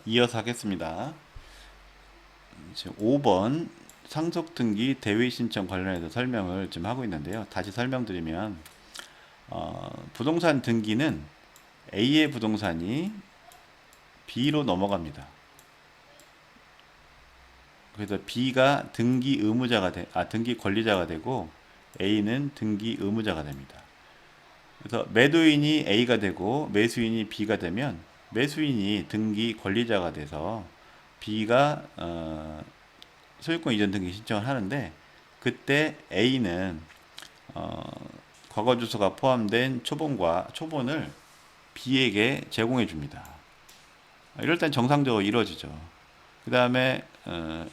이어서 하겠습니다. 지금 5번 상속등기 대위 신청 관련해서 설명을 좀 하고 있는데요. 다시 설명드리면 부동산 등기는 A의 부동산이 B로 넘어갑니다. 그래서 B가 등기 의무자가 등기 권리자가 되고 A는 등기 의무자가 됩니다. 그래서 매도인이 A가 되고 매수인이 B가 되면 매수인이 등기 권리자가 돼서 B가 소유권 이전 등기 신청을 하는데, 그때 A는 어, 과거 주소가 포함된 초본을 B에게 제공해 줍니다. 이럴 땐 정상적으로 이루어지죠. 그 다음에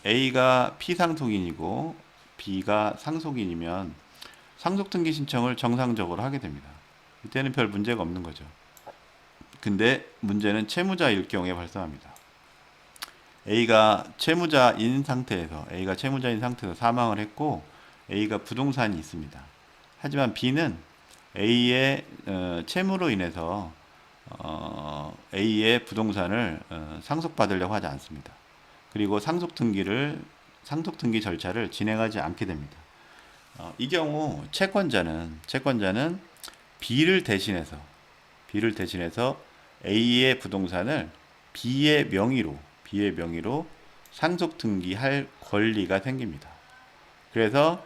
A가 피상속인이고 B가 상속인이면 상속등기 신청을 정상적으로 하게 됩니다. 이때는 별 문제가 없는 거죠. 근데 문제는 채무자일 경우에 발생합니다. A가 채무자인 상태에서 사망을 했고 A가 부동산이 있습니다. 하지만 B는 A의 채무로 인해서 A의 부동산을 상속받으려고 하지 않습니다. 그리고 상속등기 절차를 진행하지 않게 됩니다. 이 경우 채권자는 B를 대신해서 A의 부동산을 B의 명의로 상속 등기할 권리가 생깁니다. 그래서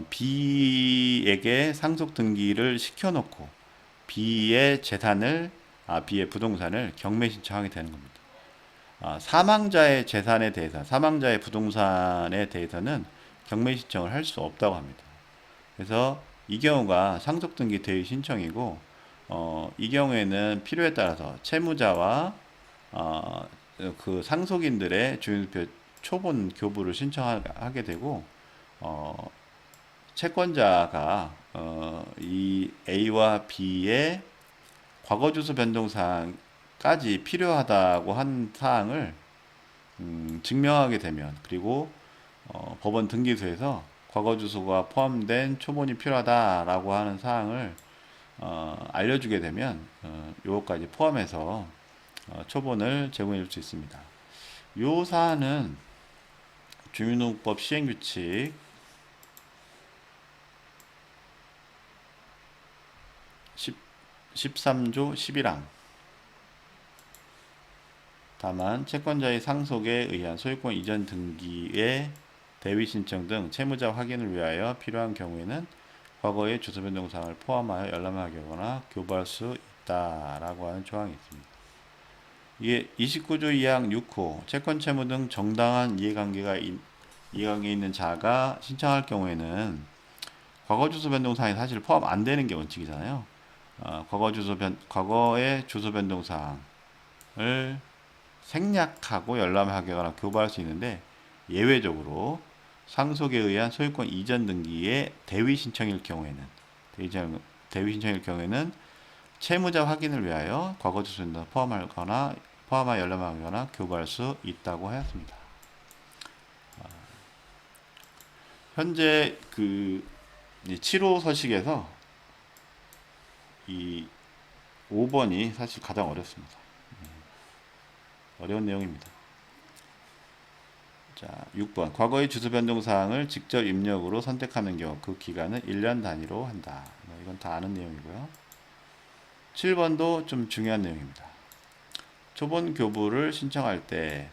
B에게 상속 등기를 시켜놓고 B의 부동산을 경매 신청하게 되는 겁니다. 사망자의 부동산에 대해서는 경매 신청을 할 수 없다고 합니다. 그래서 이 경우가 상속등기 대위 신청이고, 이 경우에는 필요에 따라서 채무자와 그 상속인들의 주민등표 초본 교부를 신청하게 되고, 채권자가 이 A와 B의 과거 주소 변동 사항까지 필요하다고 한 사항을 증명하게 되면, 그리고 법원 등기소에서 과거 주소가 포함된 초본이 필요하다라고 하는 사항을 알려주게 되면 요것까지 포함해서 초본을 제공해 줄 수 있습니다. 요 사안은 주민등록법 시행규칙 13조 11항. 다만 채권자의 상속에 의한 소유권 이전 등기의 대위 신청 등 채무자 확인을 위하여 필요한 경우에는 과거의 주소 변동 사항을 포함하여 열람하게 하거나 교부할 수 있다라고 하는 조항이 있습니다. 이게 29조 2항 6호 채권 채무 등 정당한 이해관계 있는 자가 신청할 경우에는 과거 주소 변동 사항이 사실 포함 안 되는 게 원칙이잖아요. 과거의 주소 변동 사항을 생략하고 열람하거나 교부할 수 있는데, 예외적으로 상속에 의한 소유권 이전 등기의 대위 신청일 경우에는 채무자 확인을 위하여 과거 주소 변동 포함하여 열람하거나 교부할 수 있다고 하였습니다. 현재 그 7호 서식에서 이 5번이 사실 가장 어렵습니다. 어려운 내용입니다. 자, 6번. 과거의 주소 변동 사항을 직접 입력으로 선택하는 경우 그 기간은 1년 단위로 한다. 이건 다 아는 내용이고요. 7번도 좀 중요한 내용입니다. 초본 교부를 신청할 때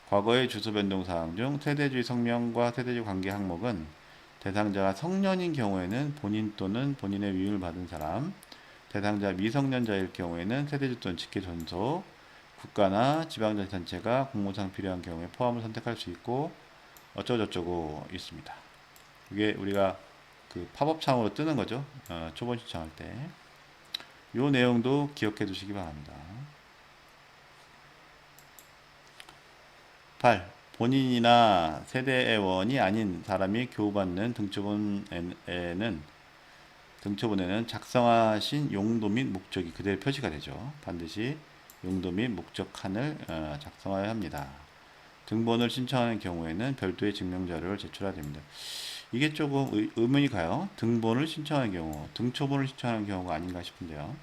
과거의 주소 변동 사항 중 세대주의 성명과 세대주의 관계 항목은 대상자가 성년인 경우에는 본인 또는 본인의 위임을 받은 사람, 대상자 미성년자일 경우에는 세대주 또는 직계 존속, 국가나 지방자치단체가 공무상 필요한 경우에 포함을 선택할 수 있고, 어쩌고저쩌고 있습니다. 이게 우리가 그 팝업창으로 뜨는 거죠. 초본 신청할 때. 요 내용도 기억해 두시기 바랍니다. 8. 본인이나 세대원이 아닌 사람이 교부받는 등초본에는 작성하신 용도 및 목적이 그대로 표시가 되죠. 반드시 용도 및 목적 칸을 작성해야 합니다. 등본을 신청하는 경우에는 별도의 증명자료를 제출해야 됩니다. 이게 조금 의문이 가요. 등본을 신청하는 경우, 등초본을 신청하는 경우가 아닌가 싶은데요.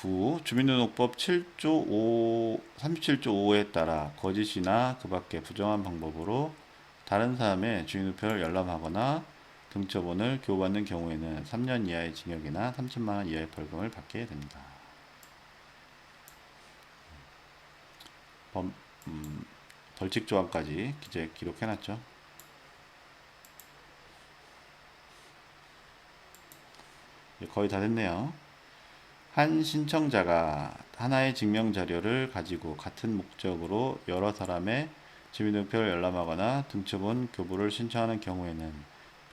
9. 주민등록법 37조 5에 따라 거짓이나 그 밖의 부정한 방법으로 다른 사람의 주민등록표를 열람하거나 등초본을 교부받는 경우에는 3년 이하의 징역이나 3천만 원 이하의 벌금을 받게 됩니다. 벌칙 조항까지 기록해놨죠. 거의 다 됐네요. 한 신청자가 하나의 증명 자료를 가지고 같은 목적으로 여러 사람의 주민등록표를 열람하거나 등초본 교부를 신청하는 경우에는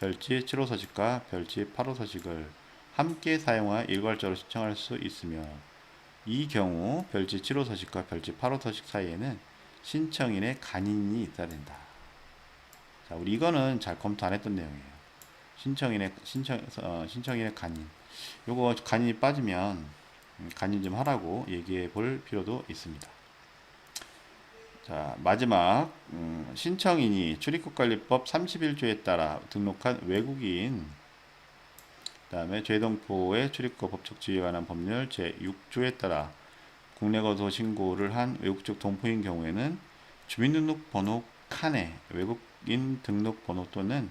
별지 7호 서식과 별지 8호 서식을 함께 사용하여 일괄적으로 신청할 수 있으며, 이 경우 별지 7호 서식과 별지 8호 서식 사이에는 신청인의 간인이 있어야 된다. 자, 우리 이거는 잘 검토 안 했던 내용이에요. 신청인의 간인. 요거 간인이 빠지면 간인 좀 하라고 얘기해 볼 필요도 있습니다. 자, 마지막 신청인이 출입국관리법 31조에 따라 등록한 외국인, 그 다음에 재동포의 출입국 법적 지위에 관한 법률 제6조에 따라 국내 거소 신고를 한 외국적 동포인 경우에는 주민등록번호 칸에 외국인 등록번호 또는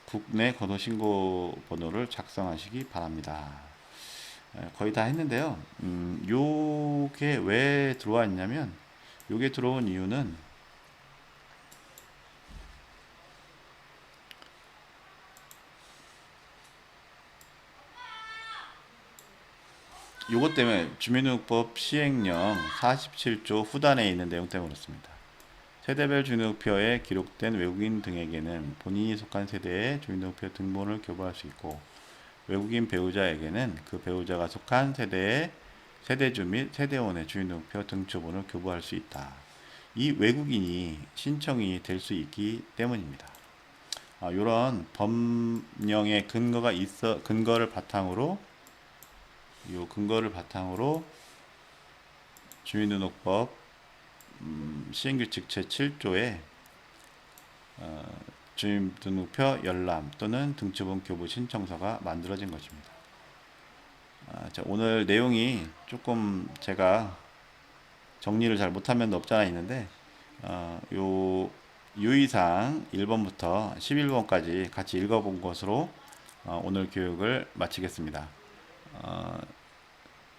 국내 거소 신고 번호를 작성하시기 바랍니다. 거의 다 했는데요. 요게 왜 들어와 있냐면, 요게 들어온 이유는 요것 때문에 주민등록법 시행령 47조 후단에 있는 내용 때문에 그렇습니다. 세대별 주민등록표에 기록된 외국인 등에게는 본인이 속한 세대의 주민등록표 등본을 교부할 수 있고, 외국인 배우자에게는 그 배우자가 속한 세대의 세대주 및 세대원의 주민등록표 등초본을 교부할 수 있다. 이 외국인이 신청이 될 수 있기 때문입니다. 이런 법령의 근거를 바탕으로 주민등록법 시행규칙 제7조에 주민등록표 열람 또는 등초본 교부 신청서가 만들어진 것입니다. 자, 오늘 내용이 조금 제가 정리를 잘 못한 면도 없지 않아 있는데, 요 유의사항 1번부터 11번까지 같이 읽어본 것으로 오늘 교육을 마치겠습니다.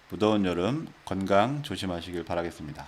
무더운 여름 건강 조심하시길 바라겠습니다.